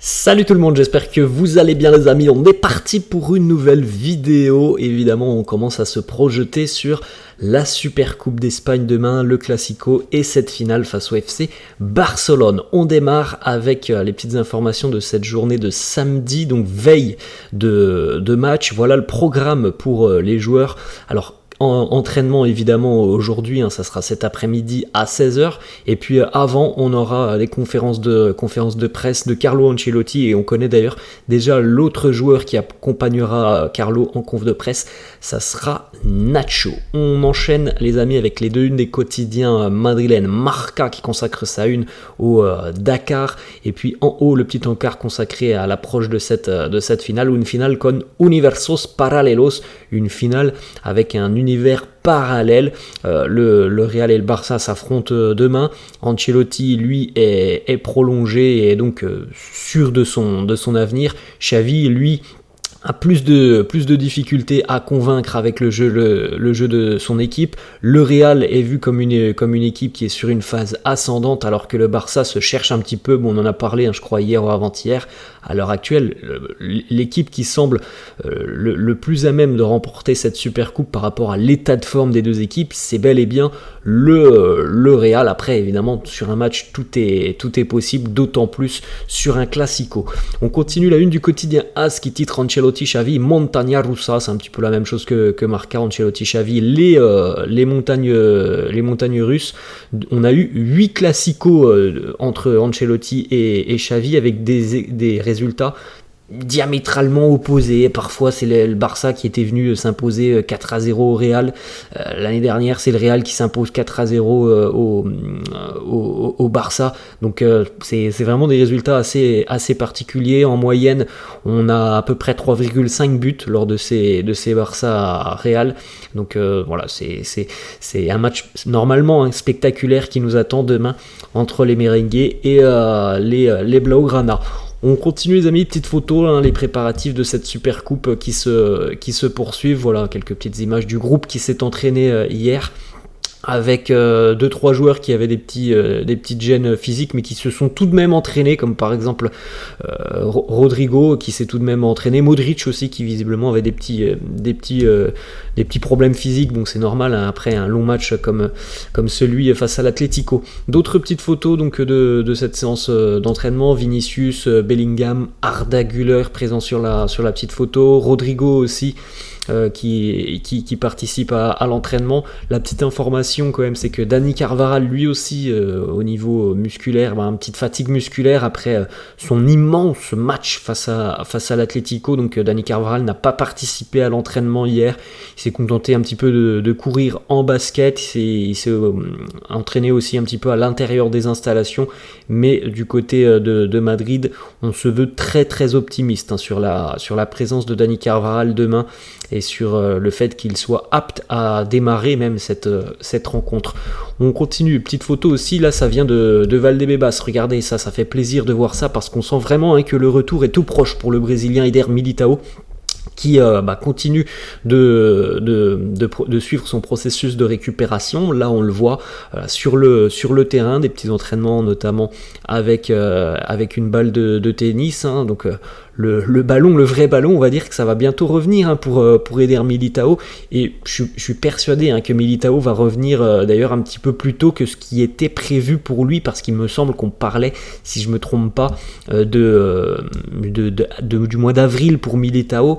Salut tout le monde, j'espère que vous allez bien les amis, on est parti pour une nouvelle vidéo. Évidemment on commence à se projeter sur la Super Coupe d'Espagne demain, le Classico et cette finale face au FC Barcelone. On démarre avec les petites informations de cette journée de samedi, donc veille de match. Voilà le programme pour les joueurs. Alors entraînement évidemment aujourd'hui, ça sera cet après-midi à 16h, et puis avant on aura les conférences de presse de Carlo Ancelotti, et on connaît d'ailleurs déjà l'autre joueur qui accompagnera Carlo en conf de presse, ça sera Nacho. On enchaîne les amis avec les deux unes des quotidiens madrilènes, Marca qui consacre sa une au Dakar, et puis en haut le petit encart consacré à l'approche de cette finale, ou une finale con universos paralelos, une finale avec un univers parallèle. Le Real et le Barça s'affrontent demain. Ancelotti lui est prolongé et est donc sûr de son avenir. Xavi lui a plus de difficultés à convaincre avec le jeu de son équipe. Le Real est vu comme une équipe qui est sur une phase ascendante, alors que le Barça se cherche un petit peu. Bon, on en a parlé, je crois, hier ou avant-hier. À l'heure actuelle, l'équipe qui semble le plus à même de remporter cette Super Coupe par rapport à l'état de forme des deux équipes, c'est bel et bien le Real. Après, évidemment, sur un match, tout est possible, d'autant plus sur un Classico. On continue la une du quotidien AS qui titre Ancelotti Xavi, Montaña Russa, c'est un petit peu la même chose que Marca. Ancelotti Xavi, les montagnes russes. On a eu 8 classicos entre Ancelotti et Xavi avec des résultats diamétralement opposés. Parfois c'est le Barça qui était venu s'imposer 4-0 au Real. L'année dernière c'est le Real qui s'impose 4-0 au Barça. Donc c'est vraiment des résultats assez particuliers. En moyenne on a à peu près 3,5 buts lors de ces Barça Real. Donc voilà, c'est un match normalement spectaculaire qui nous attend demain entre les merengues et les blaugrana. On continue les amis, petites photos, les préparatifs de cette super coupe qui se poursuivent. Voilà quelques petites images du groupe qui s'est entraîné hier, avec 2-3 joueurs qui avaient des petites gênes physiques, mais qui se sont tout de même entraînés, comme par exemple Rodrigo qui s'est tout de même entraîné, Modric aussi qui visiblement avait des petits problèmes physiques, donc c'est normal après un long match comme celui face à l'Atlético. D'autres petites photos donc de cette séance d'entraînement, Vinicius, Bellingham, Arda Güler présents sur la petite photo, Rodrigo aussi qui participe à l'entraînement. La petite information quand même, c'est que Dani Carvajal lui aussi au niveau musculaire, une petite fatigue musculaire après son immense match face à l'Atlético. Donc Dani Carvajal n'a pas participé à l'entraînement hier, il s'est contenté un petit peu de courir en basket, il s'est entraîné aussi un petit peu à l'intérieur des installations, mais du côté de Madrid on se veut très très optimiste sur la présence de Dani Carvajal demain, et sur le fait qu'il soit apte à démarrer même cette rencontre. On continue, petite photo aussi, là ça vient de Valdebebas, regardez ça fait plaisir de voir ça, parce qu'on sent vraiment que le retour est tout proche pour le Brésilien Eder Militão, qui continue de suivre son processus de récupération. Là on le voit sur le terrain, des petits entraînements notamment avec une balle de tennis, donc le ballon, le vrai ballon, on va dire que ça va bientôt revenir pour Eder Militão, et je suis persuadé que Militão va revenir d'ailleurs un petit peu plus tôt que ce qui était prévu pour lui, parce qu'il me semble qu'on parlait, si je me trompe pas, du mois d'avril pour Militão.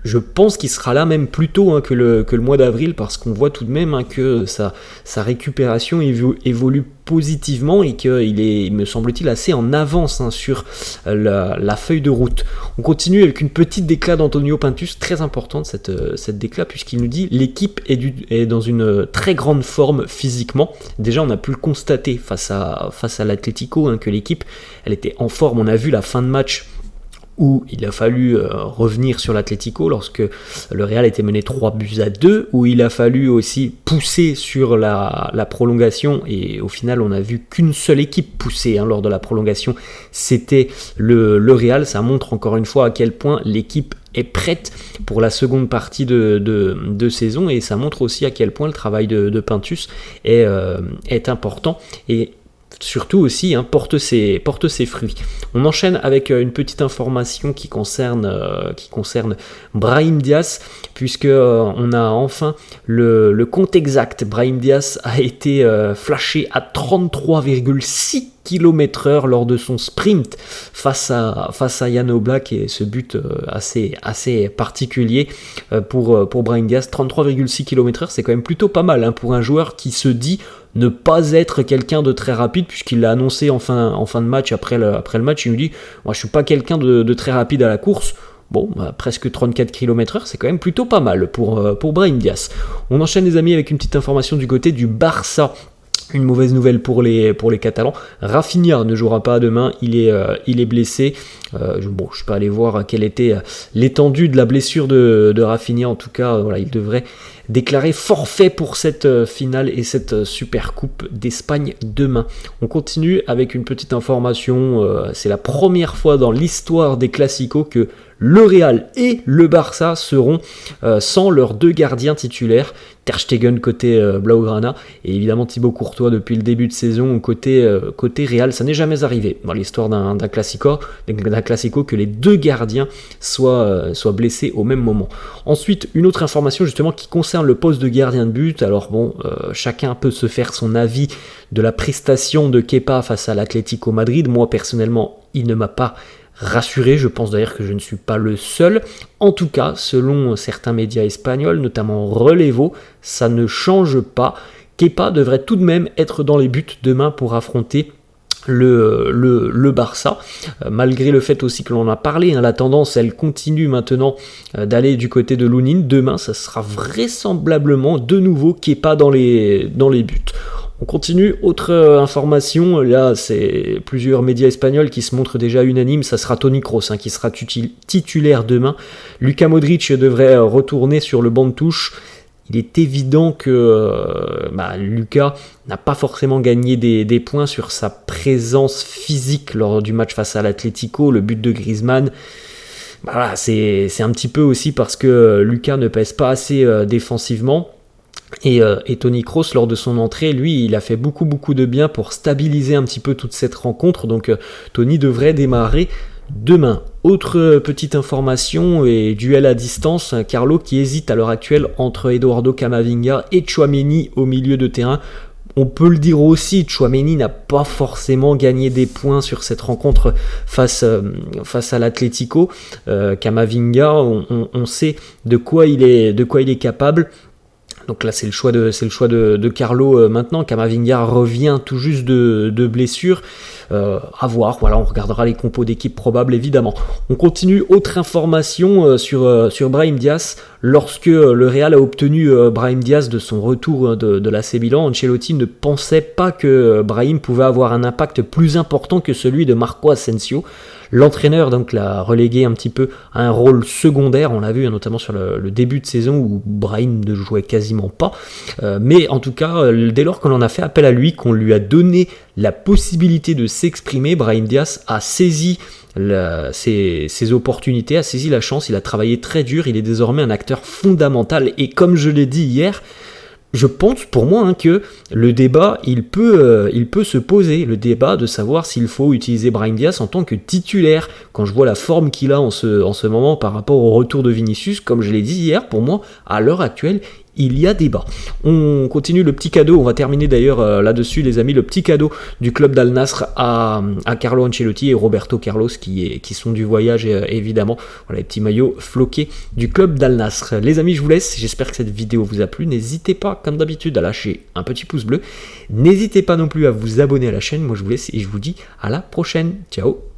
Je pense qu'il sera là même plus tôt que le mois d'avril, parce qu'on voit tout de même que sa récupération évolue positivement, et qu'il est, me semble-t-il, assez en avance sur la feuille de route. On continue avec une petite déclat d'Antonio Pintus, très importante cette déclat, puisqu'il nous dit l'équipe est dans une très grande forme physiquement. Déjà on a pu le constater face à l'Atlético, que l'équipe elle était en forme. On a vu la fin de match où il a fallu revenir sur l'Atlético lorsque le Real était mené 3-2, où il a fallu aussi pousser sur la prolongation, et au final on a vu qu'une seule équipe pousser lors de la prolongation, c'était le Real. Ça montre encore une fois à quel point l'équipe est prête pour la seconde partie de saison, et ça montre aussi à quel point le travail de Pintus est important. Et surtout aussi porte ses fruits. On enchaîne avec une petite information qui concerne Brahim Diaz, puisque on a enfin le compte exact. Brahim Diaz a été flashé à 33,6 km/h lors de son sprint face à Jan Oblak, et ce but assez particulier pour Brahim Diaz. 33,6 km/h, c'est quand même plutôt pas mal pour un joueur qui se dit ne pas être quelqu'un de très rapide, puisqu'il l'a annoncé en fin de match. Après le match, il nous dit moi je suis pas quelqu'un de très rapide à la course. Bon, presque 34 km/h, c'est quand même plutôt pas mal pour Brahim Diaz. On enchaîne les amis avec une petite information du côté du Barça. Une mauvaise nouvelle pour les Catalans. Rafinha ne jouera pas demain, il est blessé. Je suis pas allé voir quelle était l'étendue de la blessure de Rafinha. En tout cas, il devrait déclarer forfait pour cette finale et cette super coupe d'Espagne demain. On continue avec une petite information. C'est la première fois dans l'histoire des Classicos que le Real et le Barça seront sans leurs 2 gardiens titulaires. Ter Stegen côté Blaugrana et évidemment Thibaut Courtois depuis le début de saison côté Real. Ça n'est jamais arrivé dans l'histoire d'un Classico que les 2 gardiens soient blessés au même moment. Ensuite, une autre information justement qui concerne le poste de gardien de but. Alors chacun peut se faire son avis de la prestation de Kepa face à l'Atlético Madrid. Moi personnellement, il ne m'a pas rassuré, je pense d'ailleurs que je ne suis pas le seul. En tout cas, selon certains médias espagnols, notamment Relevo, ça ne change pas. Kepa devrait tout de même être dans les buts demain pour affronter le Barça, malgré le fait aussi que l'on a parlé, la tendance elle continue maintenant d'aller du côté de Lunin. Demain ça sera vraisemblablement de nouveau Kepa dans les buts. On continue, autre information, là c'est plusieurs médias espagnols qui se montrent déjà unanimes, ça sera Toni Kroos qui sera titulaire demain. Luka Modric devrait retourner sur le banc de touche. Il est évident que Luka n'a pas forcément gagné des points sur sa présence physique lors du match face à l'Atlético. Le but de Griezmann, c'est un petit peu aussi parce que Luka ne pèse pas assez défensivement. Et Toni Kroos, lors de son entrée, lui, il a fait beaucoup de bien pour stabiliser un petit peu toute cette rencontre. Donc Toni devrait démarrer demain. Autre petite information et duel à distance, Carlo qui hésite à l'heure actuelle entre Eduardo Camavinga et Tchouaméni au milieu de terrain. On peut le dire aussi, Tchouaméni n'a pas forcément gagné des points sur cette rencontre face à l'Atlético. Camavinga, on sait de quoi il est capable. Donc là c'est le choix de Carlo maintenant. Camavinga revient tout juste de blessure. À voir, on regardera les compos d'équipe probables évidemment. On continue, autre information sur Brahim Diaz. Lorsque le Real a obtenu Brahim Diaz de son retour de l'AC Milan, Ancelotti ne pensait pas que Brahim pouvait avoir un impact plus important que celui de Marco Asensio. L'entraîneur donc l'a relégué un petit peu à un rôle secondaire, on l'a vu notamment sur le début de saison où Brahim ne jouait quasiment pas, mais en tout cas dès lors qu'on en a fait appel à lui, qu'on lui a donné la possibilité de s'exprimer, Brahim Diaz a saisi ses opportunités, a saisi la chance, il a travaillé très dur, il est désormais un acteur fondamental et comme je l'ai dit hier, je pense pour moi que le débat, il peut se poser, le débat de savoir s'il faut utiliser Brahim Diaz en tant que titulaire. Quand je vois la forme qu'il a en ce moment par rapport au retour de Vinicius, comme je l'ai dit hier, pour moi, à l'heure actuelle, il y a débat. On continue le petit cadeau, on va terminer d'ailleurs là-dessus les amis, le petit cadeau du club d'Al Nassr à Carlo Ancelotti et Roberto Carlos qui sont du voyage évidemment. Voilà les petits maillots floqués du club d'Al Nassr. Les amis, je vous laisse, j'espère que cette vidéo vous a plu. N'hésitez pas comme d'habitude à lâcher un petit pouce bleu. N'hésitez pas non plus à vous abonner à la chaîne. Moi je vous laisse et je vous dis à la prochaine. Ciao.